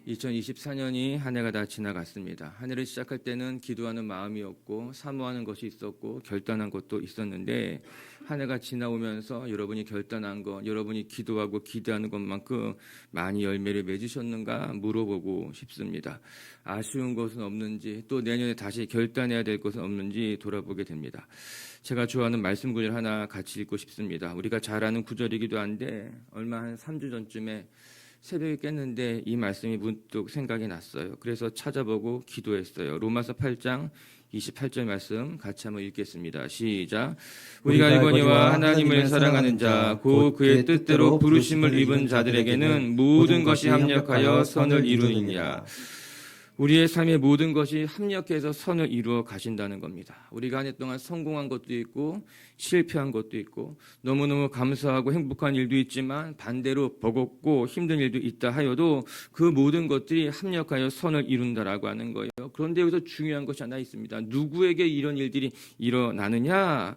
2024년이 한 해가 다 지나갔습니다. 한 해를 시작할 때는 기도하는 마음이었고 사모하는 것이 있었고 결단한 것도 있었는데 한 해가 지나오면서 여러분이 결단한 것, 여러분이 기도하고 기대하는 것만큼 많이 열매를 맺으셨는가 물어보고 싶습니다. 아쉬운 것은 없는지 또 내년에 다시 결단해야 될 것은 없는지 돌아보게 됩니다. 제가 좋아하는 말씀 구절 하나 같이 읽고 싶습니다. 우리가 잘 아는 구절이기도 한데 얼마 한 3주 전쯤에 새벽에 깼는데 이 말씀이 문득 생각이 났어요. 그래서 찾아보고 기도했어요. 로마서 8장 28절 말씀 같이 한번 읽겠습니다. 시작. 우리가 알거니와 하나님을 사랑하는 자, 곧 그의 뜻대로 부르심을 입은 자들에게는 모든 것이 합력하여 선을 이루느니라. 우리의 삶의 모든 것이 합력해서 선을 이루어 가신다는 겁니다. 우리가 한 해 동안 성공한 것도 있고 실패한 것도 있고 너무너무 감사하고 행복한 일도 있지만 반대로 버겁고 힘든 일도 있다 하여도 그 모든 것들이 합력하여 선을 이룬다라고 하는 거예요. 그런데 여기서 중요한 것이 하나 있습니다. 누구에게 이런 일들이 일어나느냐?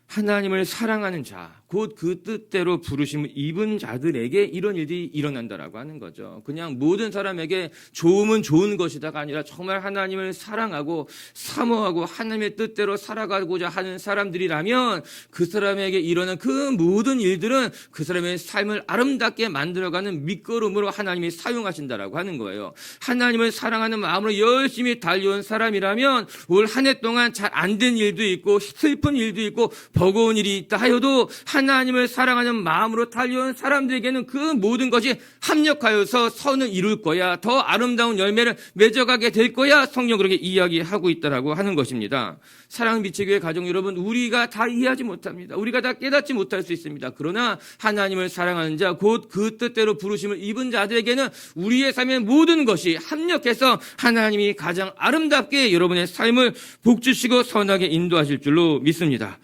하나님을 사랑하는 자, 곧 그 뜻대로 부르심을 입은 자들에게 이런 일들이 일어난다라고 하는 거죠. 그냥 모든 사람에게 좋으면 좋은 것이다가 아니라 정말 하나님을 사랑하고 사모하고 하나님의 뜻대로 살아가고자 하는 사람들이라면 그 사람에게 일어난 그 모든 일들은 그 사람의 삶을 아름답게 만들어가는 밑거름으로 하나님이 사용하신다라고 하는 거예요. 하나님을 사랑하는 마음으로 열심히 달려온 사람이라면 올 한 해 동안 잘 안 된 일도 있고 슬픈 일도 있고 버거운 일이 있다 하여도 하나님을 사랑하는 마음으로 달려온 사람들에게는 그 모든 것이 합력하여서 선을 이룰 거야. 더 아름다운 열매를 맺어가게 될 거야. 성경 그렇게 이야기하고 있다라고 하는 것입니다. 사랑 미치교회 가족 여러분, 우리가 다 이해하지 못합니다. 우리가 다 깨닫지 못할 수 있습니다. 그러나 하나님을 사랑하는 자, 곧 그 뜻대로 부르심을 입은 자들에게는 우리의 삶의 모든 것이 합력해서 하나님이 가장 아름답게 여러분의 삶을 복주시고 선하게 인도하실 줄로 믿습니다.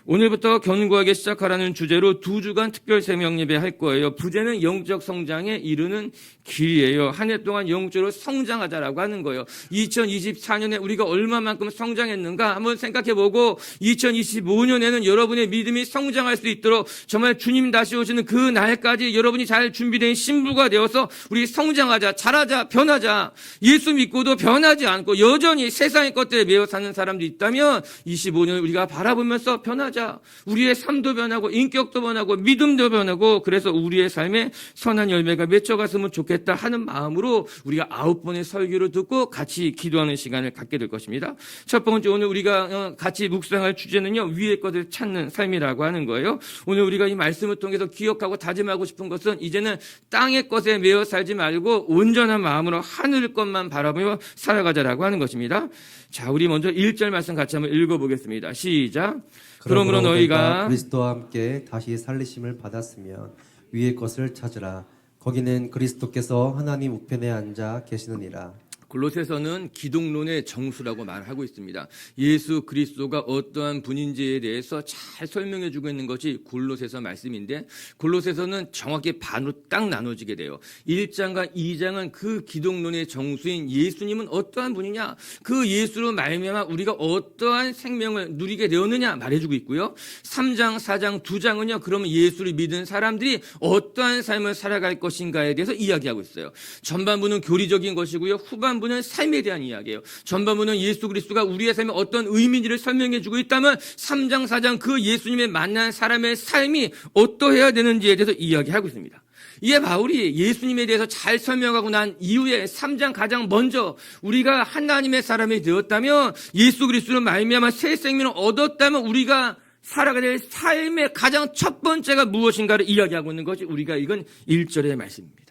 오늘부터 견고하게 시작하라는 주제로 2주간 특별 새벽 예배 할 거예요. 부제는 영적 성장에 이르는 길이에요. 한 해 동안 영적으로 성장하자라고 하는 거예요. 2024년에 우리가 얼마만큼 성장했는가 한번 생각해보고 2025년에는 여러분의 믿음이 성장할 수 있도록 정말 주님 다시 오시는 그 날까지 여러분이 잘 준비된 신부가 되어서 우리 성장하자, 자라자, 변하자. 예수 믿고도 변하지 않고 여전히 세상의 것들에 매여 사는 사람들이 있다면 25년을 우리가 바라보면서 변하자. 우리의 삶도 변하고 인격도 변하고 믿음도 변하고 그래서 우리의 삶에 선한 열매가 맺혀갔으면 좋겠다 하는 마음으로 우리가 9번의 설교를 듣고 같이 기도하는 시간을 갖게 될 것입니다. 첫 번째 오늘 우리가 같이 묵상할 주제는요, 위의 것을 찾는 삶이라고 하는 거예요. 오늘 우리가 이 말씀을 통해서 기억하고 다짐하고 싶은 것은 이제는 땅의 것에 매여 살지 말고 온전한 마음으로 하늘 것만 바라보며 살아가자라고 하는 것입니다. 자, 우리 먼저 1절 말씀 같이 한번 읽어보겠습니다. 시작. 그러므로 너희가 그리스도와 함께 다시 살리심을 받았으면 위의 것을 찾으라. 거기는 그리스도께서 하나님 우편에 앉아 계시느니라. 골로새서는 기독론의 정수라고 말하고 있습니다. 예수 그리스도가 어떠한 분인지에 대해서 잘 설명해 주고 있는 것이 골로새서 말씀인데 골로새서는 정확히 반으로 딱 나눠지게 돼요. 1장과 2장은 그 기독론의 정수인 예수님은 어떠한 분이냐, 그 예수로 말미암아 우리가 어떠한 생명을 누리게 되었느냐 말해주고 있고요. 3장, 4장, 2장은요 그러면 예수를 믿은 사람들이 어떠한 삶을 살아갈 것인가에 대해서 이야기하고 있어요. 전반부는 교리적인 것이고요. 후반부는 삶에 대한 이야기예요. 전반부는 예수 그리스도가 우리의 삶에 어떤 의미인지를 설명해 주고 있다면 3장, 4장 그 예수님의 만난 사람의 삶이 어떠해야 되는지에 대해서 이야기하고 있습니다. 이에 바울이 예수님에 대해서 잘 설명하고 난 이후에 3장 가장 먼저 우리가 하나님의 사람이 되었다면 예수 그리스도로 말미암아 새 생명을 얻었다면 우리가 살아가야 될 삶의 가장 첫 번째가 무엇인가를 이야기하고 있는 것이 우리가 읽은 1절의 말씀입니다.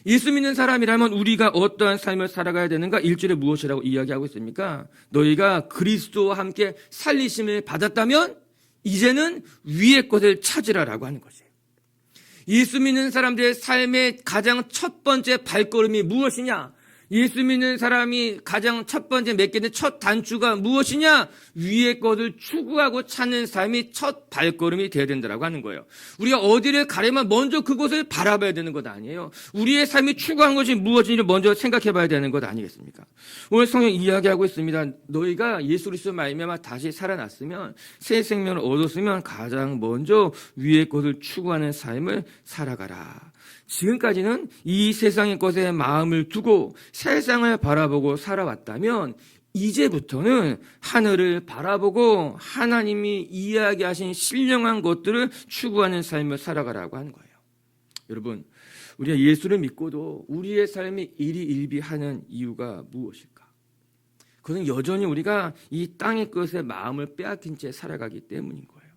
예수 믿는 사람이라면 우리가 어떠한 삶을 살아가야 되는가? 1절에 무엇이라고 이야기하고 있습니까? 너희가 그리스도와 함께 살리심을 받았다면 이제는 위의 것을 찾으라라고 하는 것이에요. 예수 믿는 사람들의 삶의 가장 첫 번째 발걸음이 무엇이냐? 예수 믿는 사람이 가장 첫 번째 맺게 된 첫 단추가 무엇이냐? 위의 것을 추구하고 찾는 삶이 첫 발걸음이 되어야 된다고 하는 거예요. 우리가 어디를 가려면 먼저 그곳을 바라봐야 되는 것 아니에요. 우리의 삶이 추구한 것이 무엇인지를 먼저 생각해 봐야 되는 것 아니겠습니까? 오늘 성경 이야기하고 있습니다. 너희가 예수 그리스도 말미암아 다시 살아났으면 새 생명을 얻었으면 가장 먼저 위의 것을 추구하는 삶을 살아가라. 지금까지는 이 세상의 것에 마음을 두고 세상을 바라보고 살아왔다면 이제부터는 하늘을 바라보고 하나님이 이야기하신 신령한 것들을 추구하는 삶을 살아가라고 하는 거예요. 여러분, 우리가 예수를 믿고도 우리의 삶이 일희일비하는 이유가 무엇일까? 그것은 여전히 우리가 이 땅의 것에 마음을 빼앗긴 채 살아가기 때문인 거예요.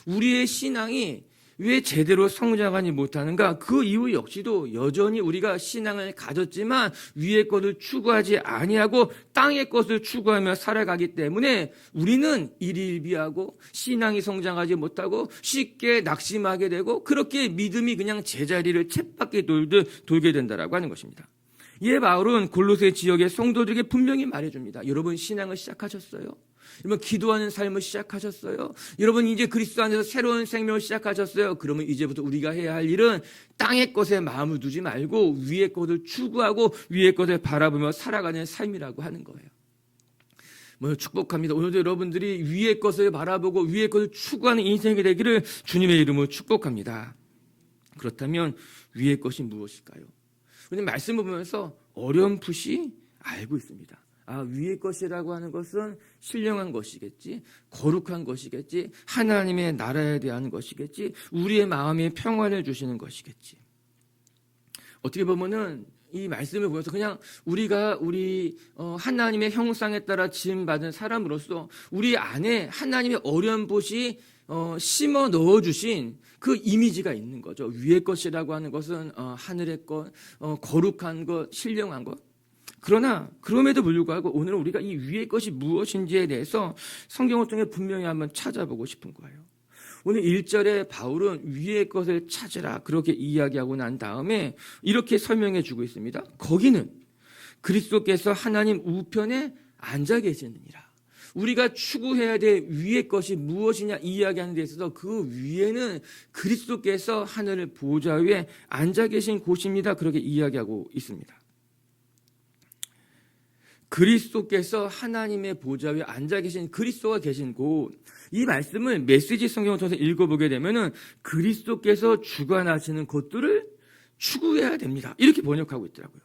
우리의 신앙이 왜 제대로 성장하지 못하는가? 그 이유 역시도 여전히 우리가 신앙을 가졌지만 위의 것을 추구하지 아니하고 땅의 것을 추구하며 살아가기 때문에 우리는 일희일비하고 신앙이 성장하지 못하고 쉽게 낙심하게 되고 그렇게 믿음이 그냥 제자리를 쳇바퀴 돌듯 돌게 된다라고 하는 것입니다. 이에 바울은 골로새 지역의 성도들에게 분명히 말해줍니다. 여러분 신앙을 시작하셨어요? 여러분 기도하는 삶을 시작하셨어요? 여러분 이제 그리스도 안에서 새로운 생명을 시작하셨어요? 그러면 이제부터 우리가 해야 할 일은 땅의 것에 마음을 두지 말고 위의 것을 추구하고 위의 것을 바라보며 살아가는 삶이라고 하는 거예요. 축복합니다. 오늘도 여러분들이 위의 것을 바라보고 위의 것을 추구하는 인생이 되기를 주님의 이름으로 축복합니다. 그렇다면 위의 것이 무엇일까요? 우리는 말씀을 보면서 어렴풋이 알고 있습니다. 위의 것이라고 하는 것은 신령한 것이겠지, 거룩한 것이겠지, 하나님의 나라에 대한 것이겠지, 우리의 마음에 평안을 주시는 것이겠지. 어떻게 보면은 이 말씀을 보면서 그냥 우리가 하나님의 형상에 따라 지음받은 사람으로서 우리 안에 하나님의 어렴풋이 심어 넣어주신 그 이미지가 있는 거죠. 위의 것이라고 하는 것은 하늘의 것, 거룩한 것, 신령한 것. 그러나 그럼에도 불구하고 오늘은 우리가 이 위의 것이 무엇인지에 대해서 성경을 통해 분명히 한번 찾아보고 싶은 거예요. 오늘 1절에 바울은 위의 것을 찾으라 그렇게 이야기하고 난 다음에 이렇게 설명해 주고 있습니다. 거기는 그리스도께서 하나님 우편에 앉아 계시느니라. 우리가 추구해야 될 위의 것이 무엇이냐 이야기하는 데 있어서 그 위에는 그리스도께서 하늘의 보좌 위에 앉아 계신 곳입니다. 그렇게 이야기하고 있습니다. 그리스도께서 하나님의 보좌 위에 앉아 계신 그리스도가 계신 곳, 이 말씀을 메시지 성경을 통해서 읽어보게 되면은 그리스도께서 주관하시는 것들을 추구해야 됩니다. 이렇게 번역하고 있더라고요.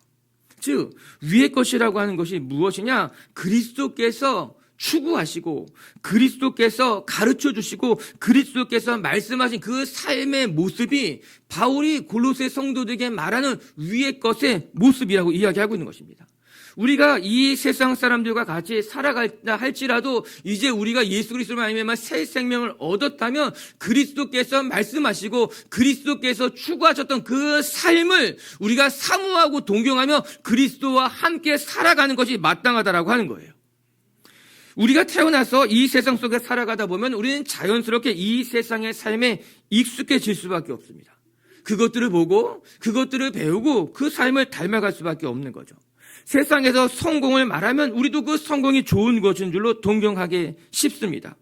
즉 위의 것이라고 하는 것이 무엇이냐? 그리스도께서 추구하시고 그리스도께서 가르쳐 주시고 그리스도께서 말씀하신 그 삶의 모습이 바울이 골로새 성도들에게 말하는 위의 것의 모습이라고 이야기하고 있는 것입니다. 우리가 이 세상 사람들과 같이 살아갈다 할지라도 이제 우리가 예수 그리스도로 말미암아 새 생명을 얻었다면 그리스도께서 말씀하시고 그리스도께서 추구하셨던 그 삶을 우리가 사모하고 동경하며 그리스도와 함께 살아가는 것이 마땅하다라고 하는 거예요. 우리가 태어나서 이 세상 속에 살아가다 보면 우리는 자연스럽게 이 세상의 삶에 익숙해질 수밖에 없습니다. 그것들을 보고 그것들을 배우고 그 삶을 닮아갈 수밖에 없는 거죠. 세상에서 성공을 말하면 우리도 그 성공이 좋은 것인 줄로 동경하기 쉽습니다.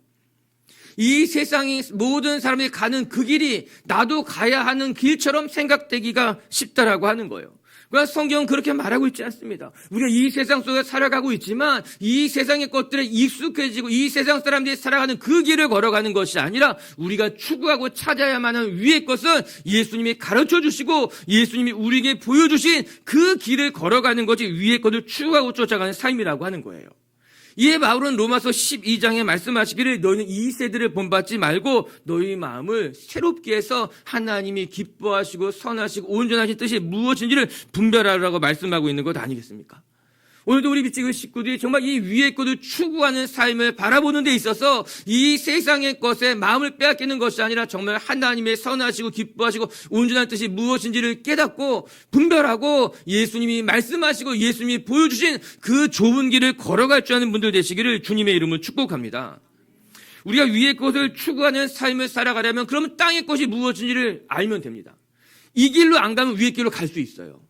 이 세상이 모든 사람이 가는 그 길이 나도 가야 하는 길처럼 생각되기가 쉽다라고 하는 거예요. 그러나 성경은 그렇게 말하고 있지 않습니다. 우리가 이 세상 속에 살아가고 있지만 이 세상의 것들에 익숙해지고 이 세상 사람들이 살아가는 그 길을 걸어가는 것이 아니라 우리가 추구하고 찾아야만 하는 위의 것은 예수님이 가르쳐 주시고 예수님이 우리에게 보여주신 그 길을 걸어가는 것이 위의 것을 추구하고 쫓아가는 삶이라고 하는 거예요. 이에 바울은 로마서 12장에 말씀하시기를 너희는 이 세대를 본받지 말고 너희 마음을 새롭게 해서 하나님이 기뻐하시고 선하시고 온전하신 뜻이 무엇인지를 분별하라고 말씀하고 있는 것 아니겠습니까? 오늘도 우리 빛지그 식구들이 정말 이 위의 것을 추구하는 삶을 바라보는 데 있어서 이 세상의 것에 마음을 빼앗기는 것이 아니라 정말 하나님의 선하시고 기뻐하시고 온전한 뜻이 무엇인지를 깨닫고 분별하고 예수님이 말씀하시고 예수님이 보여주신 그 좁은 길을 걸어갈 줄 아는 분들 되시기를 주님의 이름으로 축복합니다. 우리가 위의 것을 추구하는 삶을 살아가려면 그러면 땅의 것이 무엇인지를 알면 됩니다. 이 길로 안 가면 위의 길로 갈 수 있어요.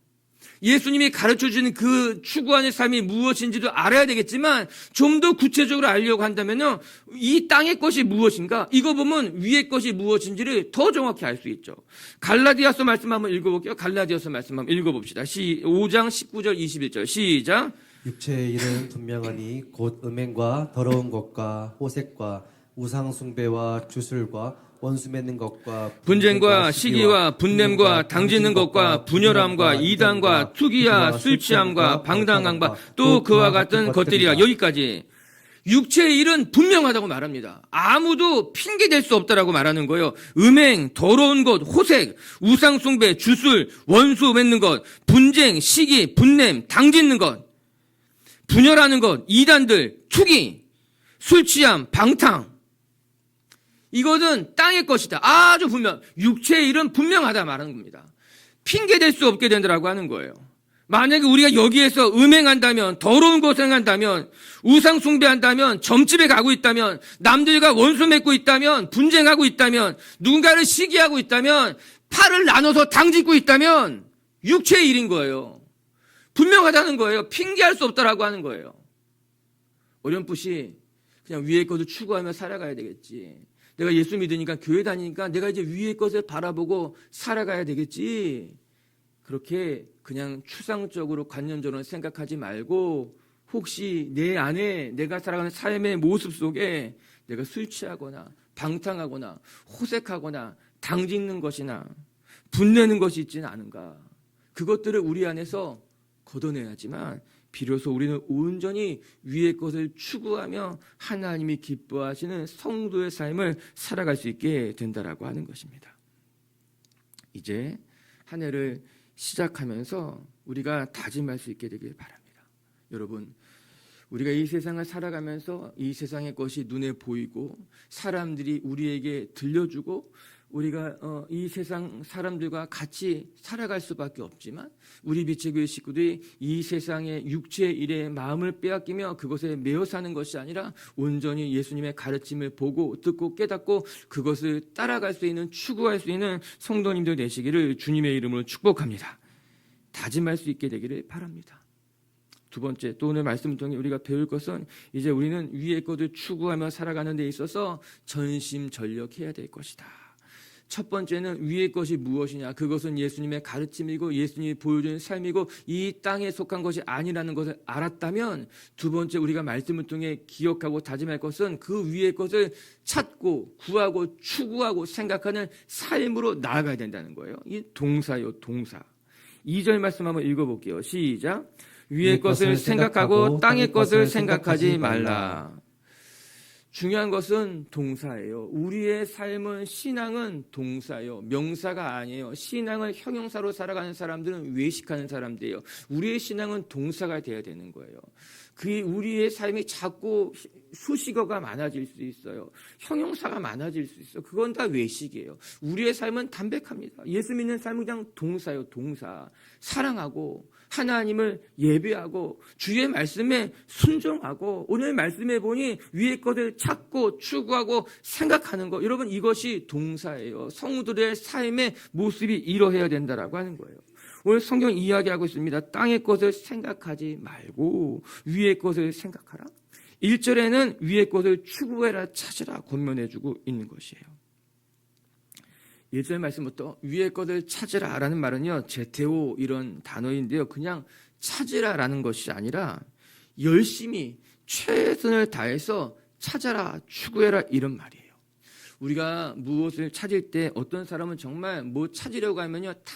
예수님이 가르쳐주는 그 추구하는 삶이 무엇인지도 알아야 되겠지만 좀 더 구체적으로 알려고 한다면요, 이 땅의 것이 무엇인가 이거 보면 위의 것이 무엇인지를 더 정확히 알 수 있죠. 갈라디아서 말씀 한번 읽어볼게요. 갈라디아서 말씀 한번 읽어봅시다. 5장 19절 21절 시작. 육체의 일은 분명하니 곧 음행과 더러운 것과 호색과 우상 숭배와 주술과 원수 맺는 것과 분쟁과 시기와 분냄과 당짓는 것과 분열함과 이단과 투기와 술 취함과 방탕함과 또 그와 같은 것들이라. 여기까지. 육체의 일은 분명하다고 말합니다. 아무도 핑계댈 수 없다라고 말하는 거예요. 음행, 더러운 것, 호색, 우상숭배, 주술, 원수 맺는 것, 분쟁, 시기, 분냄, 당짓는 것, 분열하는 것, 이단들, 투기, 술 취함, 방탕. 이것은 땅의 것이다. 아주 분명. 육체의 일은 분명하다 말하는 겁니다. 핑계댈 수 없게 된다라고 하는 거예요. 만약에 우리가 여기에서 음행한다면, 더러운 것을 행한다면, 우상 숭배한다면, 점집에 가고 있다면, 남들과 원수 맺고 있다면, 분쟁하고 있다면, 누군가를 시기하고 있다면, 팔을 나눠서 당짓고 있다면 육체의 일인 거예요. 분명하다는 거예요. 핑계할 수 없다라고 하는 거예요. 어렴풋이 그냥 위의 것을 추구하며 살아가야 되겠지. 내가 예수 믿으니까 교회 다니니까 내가 이제 위의 것을 바라보고 살아가야 되겠지. 그렇게 그냥 추상적으로 관념적으로 생각하지 말고 혹시 내 안에 내가 살아가는 삶의 모습 속에 내가 술 취하거나 방탕하거나 호색하거나 당짓는 것이나 분내는 것이 있지는 않은가. 그것들을 우리 안에서 걷어내야지만 비로소 우리는 온전히 위의 것을 추구하며 하나님이 기뻐하시는 성도의 삶을 살아갈 수 있게 된다라고 하는 것입니다. 이제 한 해를 시작하면서 우리가 다짐할 수 있게 되길 바랍니다. 여러분, 우리가 이 세상을 살아가면서 이 세상의 것이 눈에 보이고 사람들이 우리에게 들려주고 우리가 이 세상 사람들과 같이 살아갈 수밖에 없지만 우리 빛의 교회 식구들이 이 세상의 육체의 일에 마음을 빼앗기며 그것에 매여 사는 것이 아니라 온전히 예수님의 가르침을 보고 듣고 깨닫고 그것을 따라갈 수 있는 추구할 수 있는 성도님들 되시기를 주님의 이름으로 축복합니다. 다짐할 수 있게 되기를 바랍니다. 두 번째, 또 오늘 말씀을 통해 우리가 배울 것은 이제 우리는 위의 것을 추구하며 살아가는 데 있어서 전심전력해야 될 것이다. 첫 번째는 위의 것이 무엇이냐? 그것은 예수님의 가르침이고 예수님이 보여주는 삶이고 이 땅에 속한 것이 아니라는 것을 알았다면 두 번째 우리가 말씀을 통해 기억하고 다짐할 것은 그 위의 것을 찾고 구하고 추구하고 생각하는 삶으로 나아가야 된다는 거예요. 이 동사요, 동사. 2절 말씀 한번 읽어볼게요. 시작. 위의 것을 생각하고 땅의 것을 생각하지 말라. 중요한 것은 동사예요. 우리의 삶은 신앙은 동사예요. 명사가 아니에요. 신앙을 형용사로 살아가는 사람들은 외식하는 사람들이에요. 우리의 신앙은 동사가 돼야 되는 거예요. 우리의 삶이 자꾸 수식어가 많아질 수 있어요. 형용사가 많아질 수 있어요. 그건 다 외식이에요. 우리의 삶은 담백합니다. 예수 믿는 삶은 그냥 동사예요. 동사. 사랑하고 하나님을 예배하고 주의 말씀에 순종하고 오늘 말씀해 보니 위의 것을 찾고 추구하고 생각하는 것. 여러분 이것이 동사예요. 성도들의 삶의 모습이 이러해야 된다라고 하는 거예요. 오늘 성경 이야기하고 있습니다. 땅의 것을 생각하지 말고 위의 것을 생각하라. 1절에는 위의 것을 추구해라 찾으라 권면해주고 있는 것이에요. 1절 말씀부터 위의 것을 찾으라 라는 말은요, 제테오 이런 단어인데요. 그냥 찾으라라는 것이 아니라 열심히 최선을 다해서 찾아라, 추구해라 이런 말이에요. 우리가 무엇을 찾을 때 어떤 사람은 정말 뭐 찾으려고 하면요, 다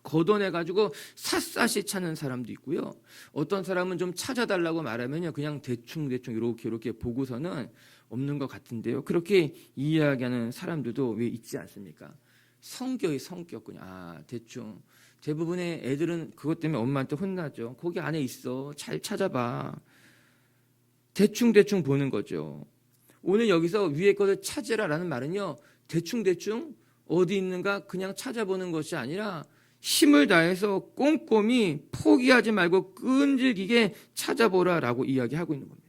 걷어내가지고 샅샅이 찾는 사람도 있고요. 어떤 사람은 좀 찾아달라고 말하면요, 그냥 대충 이렇게 보고서는 없는 것 같은데요. 그렇게 이야기하는 사람들도 왜 있지 않습니까? 성격이 성격 그냥 대충. 대부분의 애들은 그것 때문에 엄마한테 혼나죠. 거기 안에 있어. 잘 찾아봐. 대충 보는 거죠. 오늘 여기서 위의 것을 찾으라라는 말은요, 대충 어디 있는가 그냥 찾아보는 것이 아니라 힘을 다해서 꼼꼼히 포기하지 말고 끈질기게 찾아보라라고 이야기하고 있는 겁니다.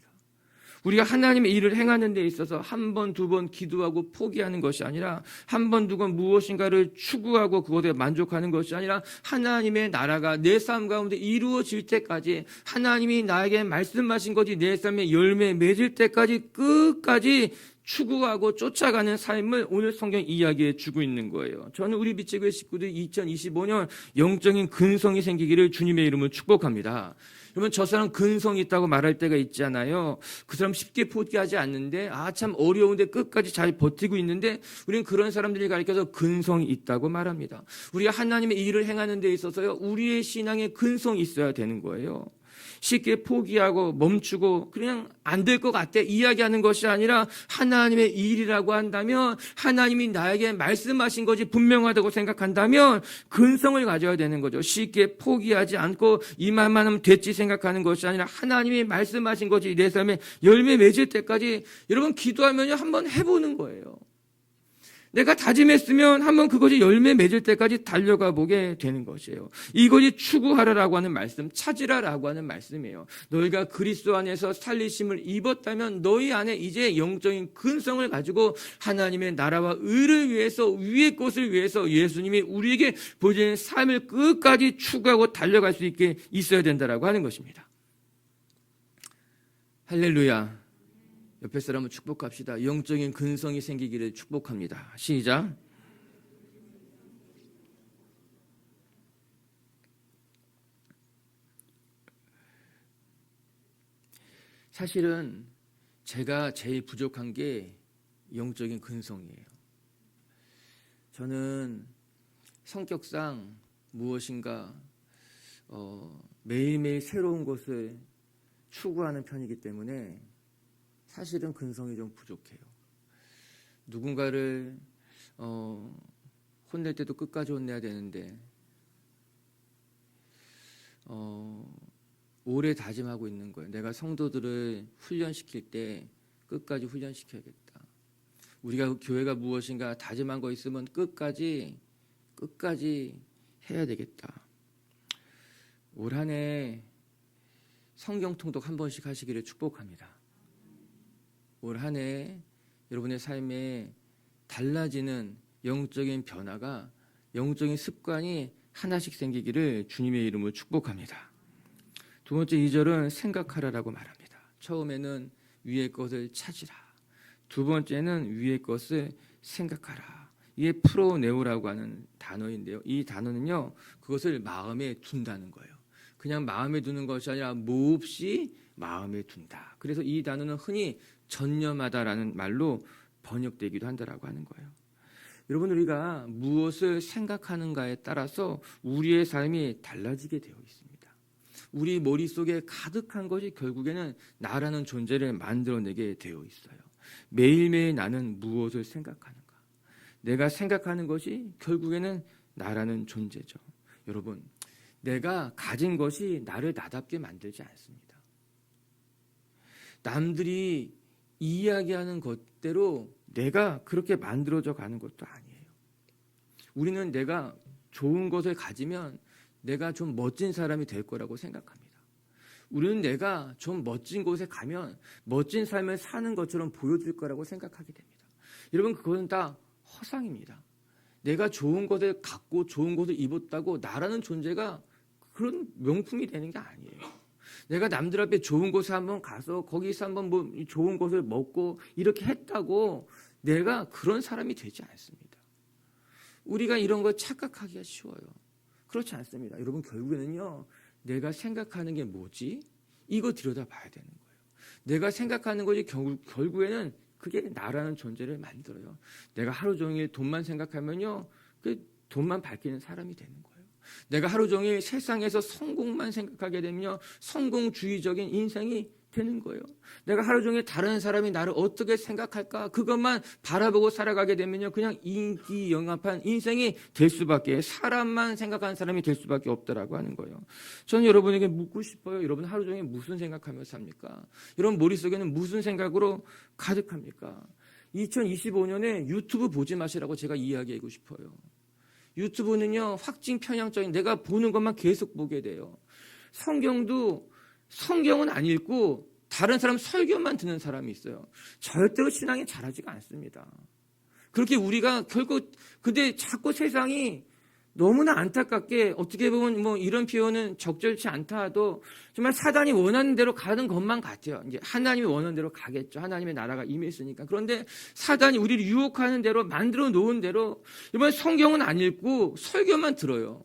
우리가 하나님의 일을 행하는 데 있어서 한 번, 두 번 기도하고 포기하는 것이 아니라 한 번, 두 번 무엇인가를 추구하고 그것에 만족하는 것이 아니라 하나님의 나라가 내 삶 가운데 이루어질 때까지 하나님이 나에게 말씀하신 것이 내 삶에 열매 맺을 때까지 끝까지 추구하고 쫓아가는 삶을 오늘 성경 이야기해 주고 있는 거예요. 저는 우리 빛의 식구들 2025년 영적인 근성이 생기기를 주님의 이름으로 축복합니다. 여러분, 저 사람 근성이 있다고 말할 때가 있잖아요. 그 사람 쉽게 포기하지 않는데, 참 어려운데 끝까지 잘 버티고 있는데, 우리는 그런 사람들이 가르쳐서 근성이 있다고 말합니다. 우리가 하나님의 일을 행하는 데 있어서요, 우리의 신앙에 근성이 있어야 되는 거예요. 쉽게 포기하고 멈추고 그냥 안 될 것 같아 이야기하는 것이 아니라 하나님의 일이라고 한다면, 하나님이 나에게 말씀하신 것이 분명하다고 생각한다면 근성을 가져야 되는 거죠. 쉽게 포기하지 않고 이 말만 하면 됐지 생각하는 것이 아니라 하나님이 말씀하신 것이 내 삶에 열매 맺을 때까지 여러분 기도하면요, 한번 해보는 거예요. 내가 다짐했으면 한번 그것이 열매 맺을 때까지 달려가 보게 되는 것이에요. 이것이 추구하라라고 하는 말씀, 찾으라라고 하는 말씀이에요. 너희가 그리스도 안에서 살리심을 입었다면 너희 안에 이제 영적인 근성을 가지고 하나님의 나라와 의를 위해서, 위의 것을 위해서 예수님이 우리에게 보여주는 삶을 끝까지 추구하고 달려갈 수 있게 있어야 된다라고 하는 것입니다. 할렐루야. 옆에 사람을 축복합시다. 영적인 근성이 생기기를 축복합니다. 시작. 사실은 제가 제일 부족한 게 영적인 근성이에요. 저는 성격상 무엇인가 매일매일 새로운 것을 추구하는 편이기 때문에 사실은 근성이 좀 부족해요. 누군가를 혼낼 때도 끝까지 혼내야 되는데 오래 다짐하고 있는 거예요. 내가 성도들을 훈련시킬 때 끝까지 훈련시켜야겠다. 우리가 교회가 무엇인가 다짐한 거 있으면 끝까지 해야 되겠다. 올 한 해 성경 통독 한 번씩 하시기를 축복합니다. 올 한 해 여러분의 삶에 달라지는 영적인 변화가, 영적인 습관이 하나씩 생기기를 주님의 이름으로 축복합니다. 두 번째 2절은 생각하라라고 말합니다. 처음에는 위의 것을 찾으라. 두 번째는 위의 것을 생각하라. 이게 프로네오라고 하는 단어인데요. 이 단어는요, 그것을 마음에 둔다는 거예요. 그냥 마음에 두는 것이 아니라 몹시 마음에 둔다. 그래서 이 단어는 흔히 전념하다라는 말로 번역되기도 한다라고 하는 거예요. 여러분, 우리가 무엇을 생각하는가에 따라서 우리의 삶이 달라지게 되어 있습니다. 우리 머릿속에 가득한 것이 결국에는 나라는 존재를 만들어내게 되어 있어요. 매일매일 나는 무엇을 생각하는가. 내가 생각하는 것이 결국에는 나라는 존재죠. 여러분, 내가 가진 것이 나를 나답게 만들지 않습니다. 남들이 이야기하는 것대로 내가 그렇게 만들어져 가는 것도 아니에요. 우리는 내가 좋은 것을 가지면 내가 좀 멋진 사람이 될 거라고 생각합니다. 우리는 내가 좀 멋진 곳에 가면 멋진 삶을 사는 것처럼 보여줄 거라고 생각하게 됩니다. 여러분, 그것은 다 허상입니다. 내가 좋은 것을 갖고 좋은 것을 입었다고 나라는 존재가 그런 명품이 되는 게 아니에요. 내가 남들 앞에 좋은 곳에 한번 가서 거기서 한번 뭐 좋은 것을 먹고 이렇게 했다고 내가 그런 사람이 되지 않습니다. 우리가 이런 걸 착각하기가 쉬워요. 그렇지 않습니다. 여러분, 결국에는요, 내가 생각하는 게 뭐지? 이거 들여다봐야 되는 거예요. 내가 생각하는 것이 결국에는 그게 나라는 존재를 만들어요. 내가 하루 종일 돈만 생각하면요, 그 돈만 밝히는 사람이 되는 거예요. 내가 하루 종일 세상에서 성공만 생각하게 되면요, 성공주의적인 인생이 되는 거예요. 내가 하루 종일 다른 사람이 나를 어떻게 생각할까 그것만 바라보고 살아가게 되면요, 그냥 인기 영합한 인생이 될 수밖에, 사람만 생각하는 사람이 될 수밖에 없다라고 하는 거예요. 저는 여러분에게 묻고 싶어요. 여러분 하루 종일 무슨 생각하며 삽니까? 여러분 머릿속에는 무슨 생각으로 가득합니까? 2025년에 유튜브 보지 마시라고 제가 이야기하고 싶어요. 유튜브는요, 확증 편향적인, 내가 보는 것만 계속 보게 돼요. 성경은 안 읽고 다른 사람 설교만 듣는 사람이 있어요. 절대로 신앙이 자라지가 않습니다. 그렇게 우리가 결국, 근데 자꾸 세상이 너무나 안타깝게 어떻게 보면 뭐 이런 표현은 적절치 않다 하도 정말 사단이 원하는 대로 가는 것만 같아요. 이제 하나님이 원하는 대로 가겠죠. 하나님의 나라가 임했으니까. 그런데 사단이 우리를 유혹하는 대로 만들어 놓은 대로 이번에 성경은 안 읽고 설교만 들어요.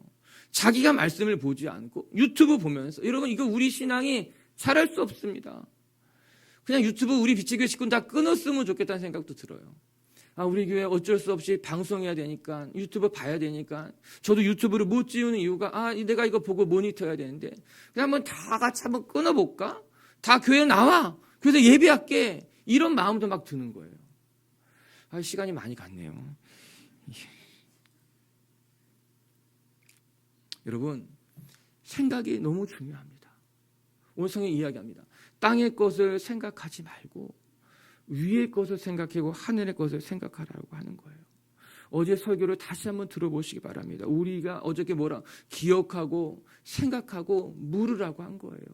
자기가 말씀을 보지 않고 유튜브 보면서. 여러분 이거 우리 신앙이 잘할 수 없습니다. 그냥 유튜브 우리 비치교회 식구는 다 끊었으면 좋겠다는 생각도 들어요. 우리 교회 어쩔 수 없이 방송해야 되니까 유튜브 봐야 되니까 저도 유튜브를 못 지우는 이유가 내가 이거 보고 모니터해야 되는데 그냥 한번 다 같이 한번 끊어볼까? 다 교회 나와. 그래서 예배할게. 이런 마음도 막 드는 거예요. 시간이 많이 갔네요. 여러분 생각이 너무 중요합니다. 오늘 성경 이야기합니다. 땅의 것을 생각하지 말고 위의 것을 생각하고 하늘의 것을 생각하라고 하는 거예요. 어제 설교를 다시 한번 들어보시기 바랍니다. 우리가 어저께 기억하고 생각하고 물으라고 한 거예요.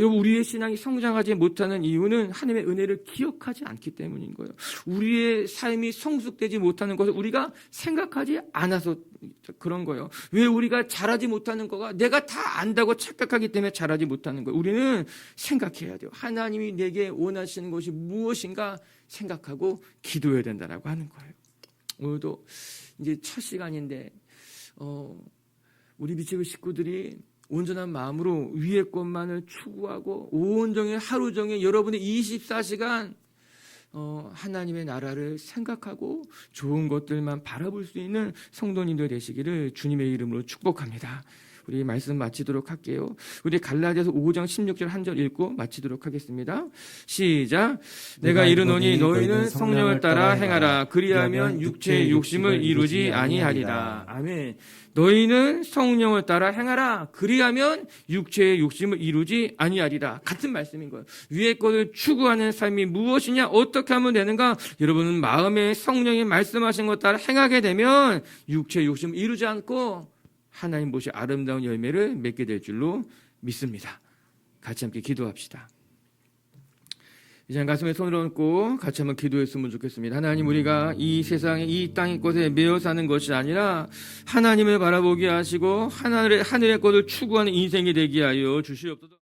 여러분 우리의 신앙이 성장하지 못하는 이유는 하나님의 은혜를 기억하지 않기 때문인 거예요. 우리의 삶이 성숙되지 못하는 것을 우리가 생각하지 않아서 그런 거예요. 왜 우리가 잘하지 못하는 거가 내가 다 안다고 착각하기 때문에 잘하지 못하는 거예요. 우리는 생각해야 돼요. 하나님이 내게 원하시는 것이 무엇인가 생각하고 기도해야 된다라고 하는 거예요. 오늘도 이제 첫 시간인데 우리 비치교 식구들이 온전한 마음으로 위의 것만을 추구하고 온종일 하루 종일 여러분의 24시간 하나님의 나라를 생각하고 좋은 것들만 바라볼 수 있는 성도님들 되시기를 주님의 이름으로 축복합니다. 우리 말씀 마치도록 할게요. 우리 갈라디아서 5장 16절 한 절 읽고 마치도록 하겠습니다. 시작. 내가 이르노니 너희는 성령을 따라 행하라. 그리하면 육체의 욕심을 이루지 아니하리라. 아멘. 너희는 성령을 따라 행하라. 그리하면 육체의 욕심을 이루지 아니하리라. 같은 말씀인 거예요. 위의 것을 추구하는 삶이 무엇이냐? 어떻게 하면 되는가? 여러분은 마음에 성령이 말씀하신 것 따라 행하게 되면 육체의 욕심을 이루지 않고 하나님 보시 아름다운 열매를 맺게 될 줄로 믿습니다. 같이 함께 기도합시다. 이제 가슴에 손을 얹고 같이 한번 기도했으면 좋겠습니다. 하나님 우리가 이 세상에 이 땅의 것에 매여 사는 것이 아니라 하나님을 바라보게 하시고 하늘의 것을 추구하는 인생이 되게 하여 주시옵소서.